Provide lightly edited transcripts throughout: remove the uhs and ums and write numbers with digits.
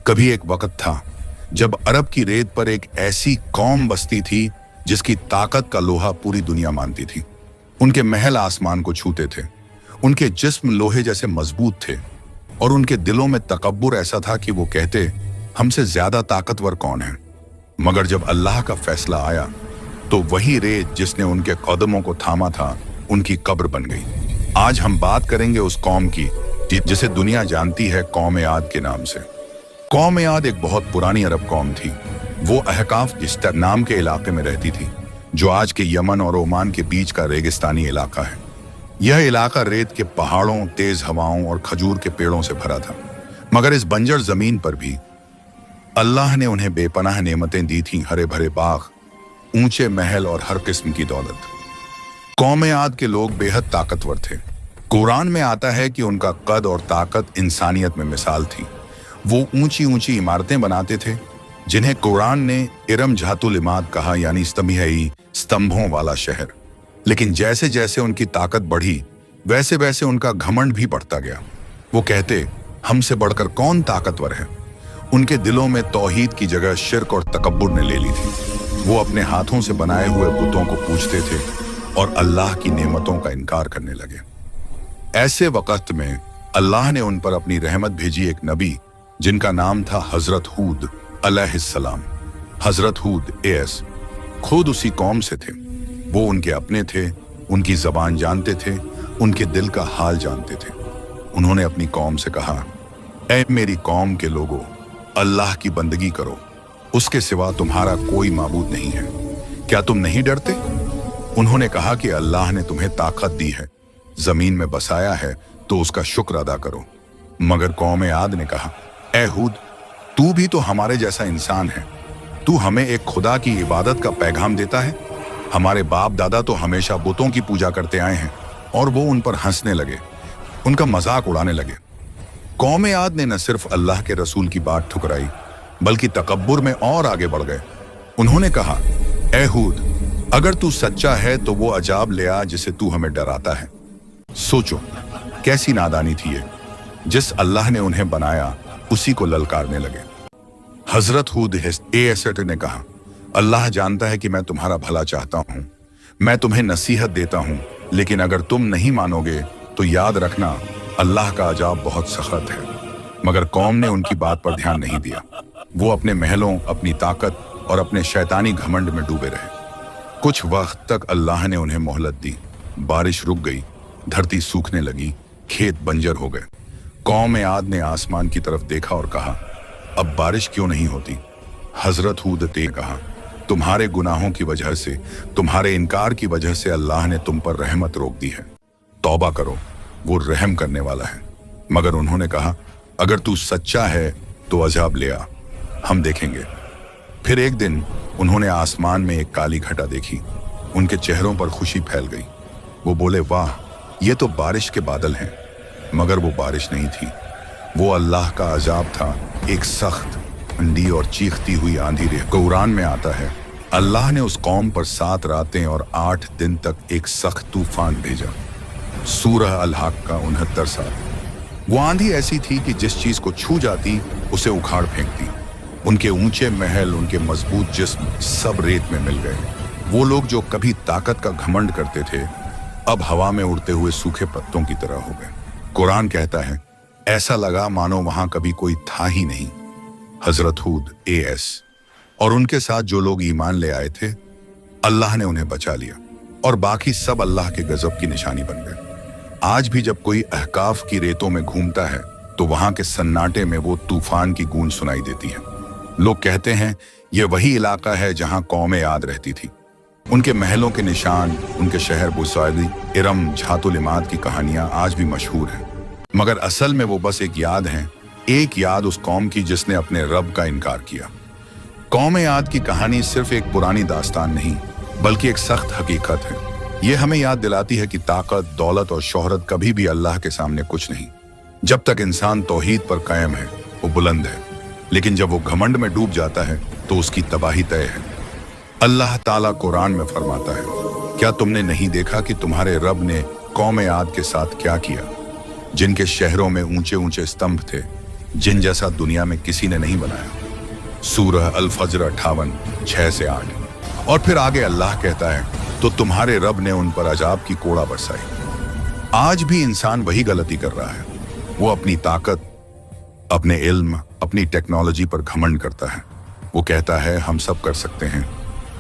कभी एक वक्त था जब अरब की रेत पर एक ऐसी कौम बसती थी जिसकी ताकत का लोहा पूरी दुनिया मानती थी। उनके महल आसमान को छूते थे, उनके जिस्म लोहे जैसे मजबूत थे और उनके दिलों में तकब्बुर ऐसा था कि वो कहते, हमसे ज्यादा ताकतवर कौन है। मगर जब अल्लाह का फैसला आया तो वही रेत जिसने उनके कदमों को थामा था उनकी कब्र बन गई। आज हम बात करेंगे उस कौम की जिसे दुनिया जानती है कौम आद के नाम से। कौम आद एक बहुत पुरानी अरब कौम थी। वो अहकाफ जिस्तर नाम के इलाके में रहती थी, जो आज के यमन और ओमान के बीच का रेगिस्तानी इलाका है। यह इलाका रेत के पहाड़ों, तेज हवाओं और खजूर के पेड़ों से भरा था। मगर इस बंजर जमीन पर भी अल्लाह ने उन्हें बेपनाह नेमतें दी थीं, हरे भरे बाग, ऊंचे महल और हर किस्म की दौलत। कौम आद के लोग बेहद ताकतवर थे। कुरान में आता है कि उनका कद और ताकत इंसानियत में मिसाल थी। वो ऊंची ऊंची इमारतें बनाते थे जिन्हें कुरान ने इरम झातुल इमाद कहा, यानी स्तंभियाई स्तंभों वाला शहर। लेकिन जैसे जैसे उनकी ताकत बढ़ी वैसे वैसे उनका घमंड भी बढ़ता गया। वो कहते, हमसे बढ़कर कौन ताकतवर है। उनके दिलों में तौहीद की जगह शिर्क और तकब्बुर ने ले ली थी। वो अपने हाथों से बनाए हुए बुतों को पूजते थे और अल्लाह की नेमतों का इनकार करने लगे। ऐसे वक्त में अल्लाह ने उन पर अपनी रहमत भेजी, एक नबी जिनका नाम था हजरत हूद अलैहिस्सलाम। हजरत हूद एस खुद उसी कौम से थे। वो उनके अपने थे, उनकी जबान जानते थे, उनके दिल का हाल जानते थे। उन्होंने अपनी कौम से कहा, ऐ मेरी कौम के लोगों, अल्लाह की बंदगी करो, उसके सिवा तुम्हारा कोई माबूद नहीं है। क्या तुम नहीं डरते? उन्होंने कहा कि अल्लाह ने तुम्हें ताकत दी है, जमीन में बसाया है, तो उसका शुक्र अदा करो। मगर कौम आद ने कहा, ऐ हूद, तू भी तो हमारे जैसा इंसान है। तू हमें एक खुदा की इबादत का पैगाम देता है। हमारे बाप दादा तो हमेशा बुतों की पूजा करते आए हैं। और वो उन पर हंसने लगे, उनका मजाक उड़ाने लगे। कौम आद ने न सिर्फ अल्लाह के रसूल की बात ठुकराई बल्कि तकब्बुर में और आगे बढ़ गए। उन्होंने कहा, ऐ हूद, अगर तू सच्चा है तो वो अजाब ले आ जिसे तू हमें डराता है। सोचो कैसी नादानी थी ये। जिस अल्लाह ने उन्हें बनाया उसी को ललकारने लगे। हजरत हूद ने कहा, अल्लाह जानता है कि मैं तुम्हारा भला चाहता हूं। मैं तुम्हें नसीहत देता हूं, लेकिन अगर तुम नहीं मानोगे तो याद रखना, अल्लाह का अजाब बहुत सख्त है। मगर कौम ने उनकी बात पर ध्यान नहीं दिया। वो अपने महलों, अपनी ताकत और अपने शैतानी घमंड में डूबे रहे। कुछ वक्त तक अल्लाह ने उन्हें मोहलत दी। बारिश रुक गई, धरती सूखने लगी, खेत बंजर हो गए। कौम आद ने आसमान की तरफ देखा और कहा, अब बारिश क्यों नहीं होती? हजरत हूद ने कहा, तुम्हारे गुनाहों की वजह से, तुम्हारे इनकार की वजह से अल्लाह ने तुम पर रहमत रोक दी है। तौबा करो, वो रहम करने वाला है। मगर उन्होंने कहा, अगर तू सच्चा है तो अजाब ले आ, हम देखेंगे। फिर एक दिन उन्होंने आसमान में एक काली घटा देखी। उनके चेहरों पर खुशी फैल गई। वो बोले, वाह, ये तो बारिश के बादल हैं। मगर वो बारिश नहीं थी, वो अल्लाह का अजाब था, एक सख्त, ठंडी और चीखती हुई आंधी। कुरान में आता है, अल्लाह ने उस कौम पर 7 रातें और 8 दिन तक एक सख्त तूफान भेजा। सूरह अल-हक़ 69 साल। वो आंधी ऐसी थी कि जिस चीज को छू जाती उसे उखाड़ फेंकती। उनके ऊंचे महल, उनके मजबूत जिस्म सब रेत में मिल गए। वो लोग जो कभी ताकत का घमंड करते थे, अब हवा में उड़ते हुए सूखे पत्तों की तरह हो गए। कुरान कहता है, ऐसा लगा मानो वहां कभी कोई था ही नहीं। हजरत हूद एस और उनके साथ जो लोग ईमान ले आए थे, अल्लाह ने उन्हें बचा लिया और बाकी सब अल्लाह के गजब की निशानी बन गए। आज भी जब कोई अहकाफ की रेतों में घूमता है तो वहां के सन्नाटे में वो तूफान की गूंज सुनाई देती है। लोग कहते हैं यह वही इलाका है जहां कौम आद रहती थी। उनके महलों के निशान, उनके शहर बुसादी, इरम झातुल इमाद की कहानियां आज भी मशहूर हैं। मगर असल में वो बस एक याद है, एक याद उस कौम की जिसने अपने रब का इनकार किया। कौम आद की कहानी सिर्फ एक पुरानी दास्तान नहीं बल्कि एक सख्त हकीकत है। ये हमें याद दिलाती है कि ताकत, दौलत और शोहरत कभी भी अल्लाह के सामने कुछ नहीं। जब तक इंसान तौहीद पर कायम है वो बुलंद है, लेकिन जब वो घमंड में डूब जाता है तो उसकी तबाही तय है। अल्लाह ताला कुरान में फरमाता है, क्या तुमने नहीं देखा कि तुम्हारे रब ने कौम आद के साथ क्या किया, जिनके शहरों में ऊंचे ऊंचे स्तंभ थे, जिन जैसा दुनिया में किसी ने नहीं बनाया। सूरह अल फज्र 58, 6 से 8। और फिर आगे अल्लाह कहता है, तो तुम्हारे रब ने उन पर अजाब की कोड़ा बरसाई। आज भी इंसान वही गलती कर रहा है। वो अपनी ताकत, अपने इल्म, अपनी टेक्नोलॉजी पर घमंड करता है। वो कहता है हम सब कर सकते हैं,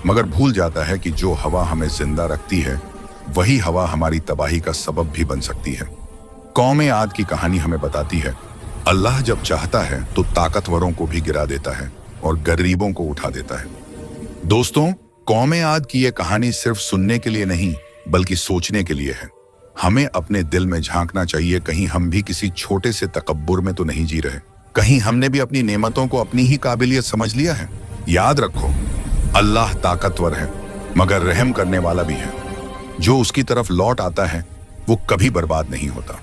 मगर भूल जाता है कि जो हवा हमें जिंदा रखती है वही हवा हमारी तबाही का सबब भी बन सकती है। कौम आद की कहानी हमें बताती है, अल्लाह जब चाहता है तो ताकतवरों को भी गिरा देता है और गरीबों को उठा देता है। दोस्तों, कौम आद की यह कहानी सिर्फ सुनने के लिए नहीं बल्कि सोचने के लिए है। हमें अपने दिल में झांकना चाहिए, कहीं हम भी किसी छोटे से तकब्बुर में तो नहीं जी रहे। कहीं हमने भी अपनी नेमतों को अपनी ही काबिलियत समझ लिया है। याद रखो, अल्लाह ताकतवर है मगर रहम करने वाला भी है। जो उसकी तरफ लौट आता है वो कभी बर्बाद नहीं होता।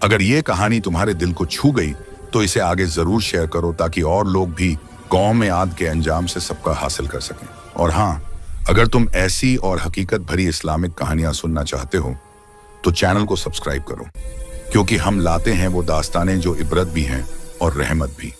अगर ये कहानी तुम्हारे दिल को छू गई तो इसे आगे जरूर शेयर करो ताकि और लोग भी कौम आद के अंजाम से सबका हासिल कर सकें। और हाँ, अगर तुम ऐसी और हकीकत भरी इस्लामिक कहानियां सुनना चाहते हो तो चैनल को सब्सक्राइब करो, क्योंकि हम लाते हैं वो दास्तानें जो इबरत भी हैं और रहमत भी।